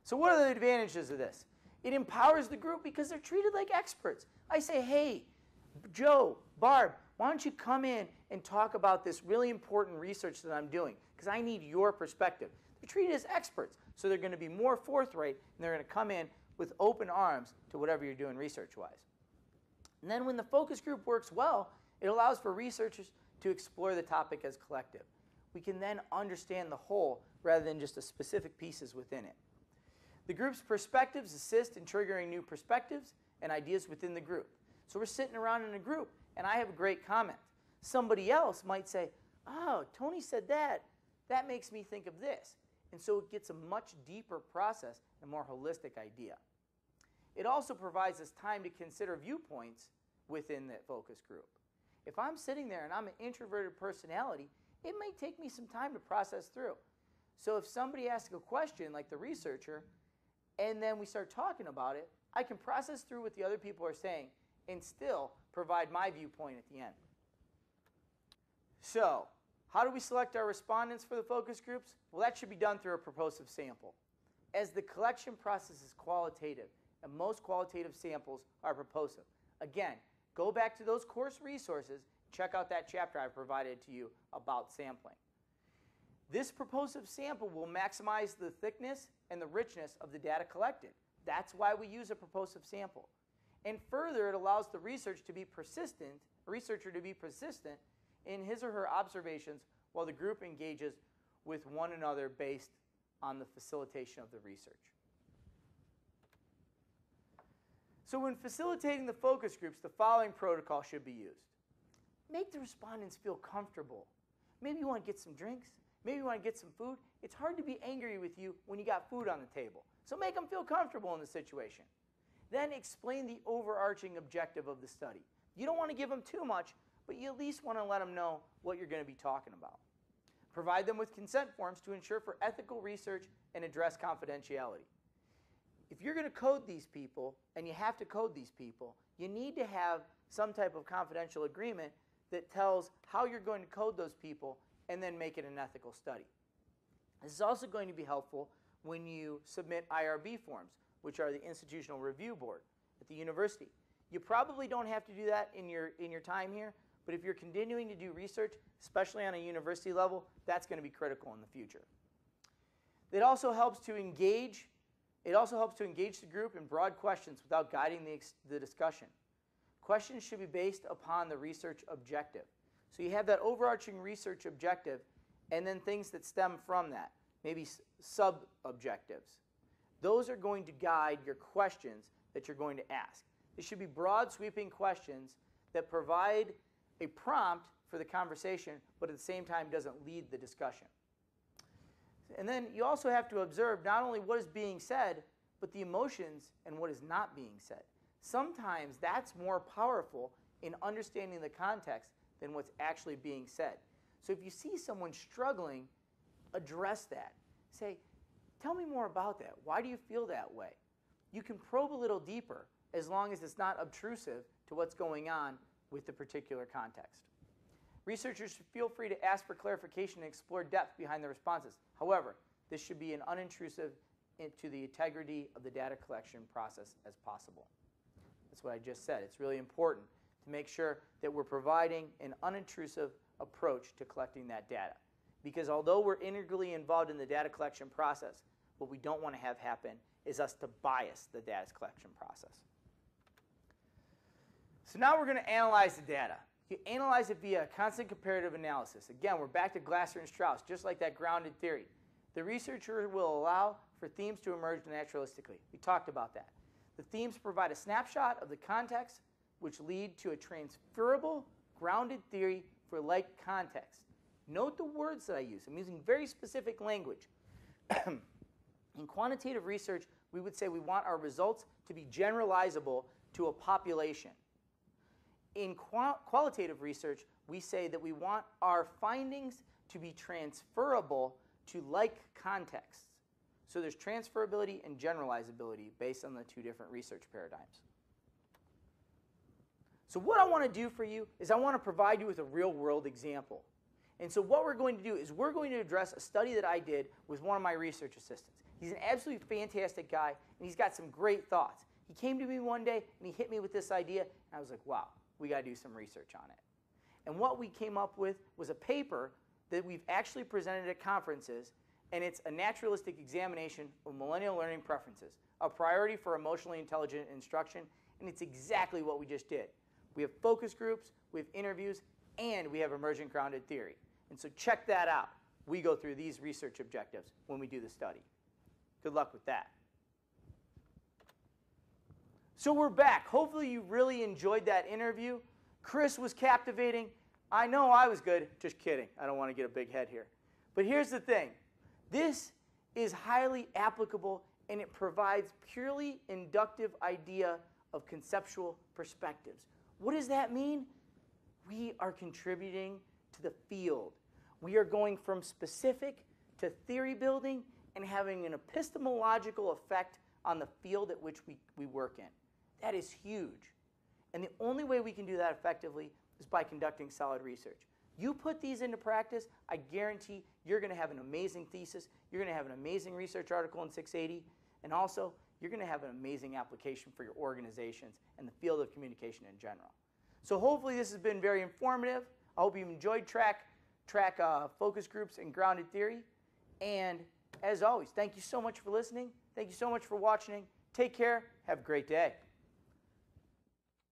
So what are the advantages of this? It empowers the group because they're treated like experts. I say, hey, Joe, Barb, why don't you come in and talk about this really important research that I'm doing, because I need your perspective. They're treated as experts, so they're going to be more forthright, and they're going to come in with open arms to whatever you're doing research-wise. And then when the focus group works well, it allows for researchers to explore the topic as collective. We can then understand the whole rather than just the specific pieces within it. The group's perspectives assist in triggering new perspectives and ideas within the group. So we're sitting around in a group, and I have a great comment. Somebody else might say, oh, Tony said that. That makes me think of this. And so it gets a much deeper process and more holistic idea. It also provides us time to consider viewpoints within that focus group. If I'm sitting there and I'm an introverted personality, it may take me some time to process through. So if somebody asks a question, like the researcher, and then we start talking about it, I can process through what the other people are saying and still provide my viewpoint at the end. So, how do we select our respondents for the focus groups? Well, that should be done through a propulsive sample. As the collection process is qualitative, and most qualitative samples are propulsive. Again, go back to those course resources, check out that chapter I provided to you about sampling. This propulsive sample will maximize the thickness and the richness of the data collected. That's why we use a propulsive sample. And further, it allows the researcher to be persistent in his or her observations while the group engages with one another based on the facilitation of the research. So when facilitating the focus groups, the following protocol should be used. Make the respondents feel comfortable. Maybe you want to get some drinks. Maybe you want to get some food. It's hard to be angry with you when you got food on the table. So make them feel comfortable in the situation. Then explain the overarching objective of the study. You don't want to give them too much, but you at least want to let them know what you're going to be talking about. Provide them with consent forms to ensure for ethical research and address confidentiality. If you're going to code these people, and you have to code these people, you need to have some type of confidential agreement that tells how you're going to code those people and then make it an ethical study. This is also going to be helpful when you submit IRB forms, which are the Institutional Review Board at the university. You probably don't have to do that in your time here, but if you're continuing to do research, especially on a university level, that's going to be critical in the future. It also helps to engage the group in broad questions without guiding the discussion. Questions should be based upon the research objective. So you have that overarching research objective and then things that stem from that, maybe sub-objectives. Those are going to guide your questions that you're going to ask. They should be broad, sweeping questions that provide a prompt for the conversation, but at the same time doesn't lead the discussion. And then you also have to observe not only what is being said, but the emotions and what is not being said. Sometimes that's more powerful in understanding the context than what's actually being said. So if you see someone struggling, address that. Say, tell me more about that. Why do you feel that way? You can probe a little deeper as long as it's not obtrusive to what's going on with the particular context. Researchers should feel free to ask for clarification and explore depth behind the responses. However, this should be as unintrusive to the integrity of the data collection process as possible. That's what I just said. It's really important to make sure that we're providing an unintrusive approach to collecting that data. Because although we're integrally involved in the data collection process, what we don't want to have happen is us to bias the data collection process. So now we're going to analyze the data. You analyze it via constant comparative analysis. Again, we're back to Glasser and Strauss, just like that grounded theory. The researcher will allow for themes to emerge naturalistically. We talked about that. The themes provide a snapshot of the context, which lead to a transferable, grounded theory for like context. Note the words that I use. I'm using very specific language. In quantitative research, we would say we want our results to be generalizable to a population. In qualitative research, we say that we want our findings to be transferable to like contexts. So there's transferability and generalizability based on the two different research paradigms. So what I want to do for you is I want to provide you with a real-world example. And so what we're going to do is we're going to address a study that I did with one of my research assistants. He's an absolutely fantastic guy, and he's got some great thoughts. He came to me one day, and he hit me with this idea, and I was like, wow, we got to do some research on it. And what we came up with was a paper that we've actually presented at conferences, and it's a naturalistic examination of millennial learning preferences, a priority for emotionally intelligent instruction, and it's exactly what we just did. We have focus groups, we have interviews, and we have emergent grounded theory. And so check that out. We go through these research objectives when we do the study. Good luck with that. So we're back. Hopefully you really enjoyed that interview. Chris was captivating. I know I was good. Just kidding. I don't want to get a big head here. But here's the thing. This is highly applicable, and it provides purely inductive idea of conceptual perspectives. What does that mean? We are contributing to the field. We are going from specific to theory building and having an epistemological effect on the field at which we work in. That is huge. And the only way we can do that effectively is by conducting solid research. You put these into practice, I guarantee you're going to have an amazing thesis, you're going to have an amazing research article in 680, and also you're going to have an amazing application for your organizations and the field of communication in general. So hopefully this has been very informative. I hope you've enjoyed track focus groups and grounded theory. And as always, thank you so much for listening. Thank you so much for watching. Take care. Have a great day.